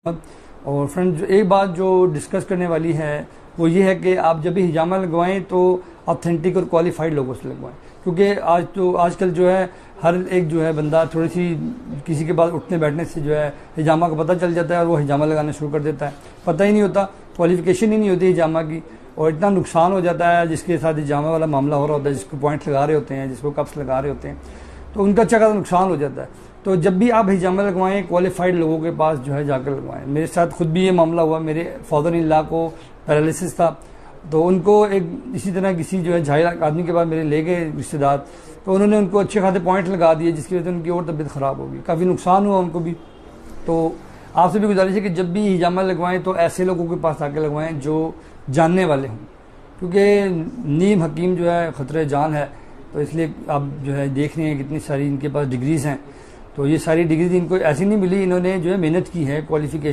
और फ्रेंड्स, एक बात जो डिस्कस करने वाली है वो ये है कि आप जब भी हिजामा लगवाएं तो ऑथेंटिक और क्वालिफाइड लोगों से लगवाएं, क्योंकि आजकल जो है हर एक जो है बंदा थोड़ी सी किसी के बाद उठने बैठने से जो है हिजामा का पता चल जाता है और वो हिजामा लगाना शुरू कर देता है। पता ही नहीं होता, क्वालिफिकेशन ही नहीं होती हिजामा की, और इतना नुकसान हो जाता है जिसके साथ हिजामा वाला मामला हो रहा होता है, जिसको पॉइंट्स लगा रहे होते हैं, जिसको कप्स लगा रहे होते हैं, तो उनका अच्छा खासा नुकसान हो जाता है। तो जब भी आप हिजामा लगवाएं क्वालिफाइड लोगों के पास जो है जाकर लगवाएं। मेरे साथ खुद भी ये मामला हुआ। मेरे फादर इन लॉ को पैरालिसिस था, तो उनको एक इसी तरह किसी जो है जाहिल आदमी के पास मेरे ले गए रिश्तेदार, तो उन्होंने उनको अच्छे खासे पॉइंट लगा दिए, जिसकी वजह से उनकी और तबीयत ख़राब होगी, काफ़ी नुकसान हुआ उनको भी। तो आपसे भी गुजारिश है कि जब भी हिजामा लगवाएं तो ऐसे लोगों के पास आके लगवाएं जो जानने वाले हों, क्योंकि नीम हकीम जो है ख़तरे जान है। तो इसलिए आप जो है देख रहे हैं कितनी सारी इनके पास डिग्रीज़ हैं। तो ये सारी डिग्रीज इनको ऐसी नहीं मिली, इन्होंने जो है मेहनत की है, क्वालिफिकेशन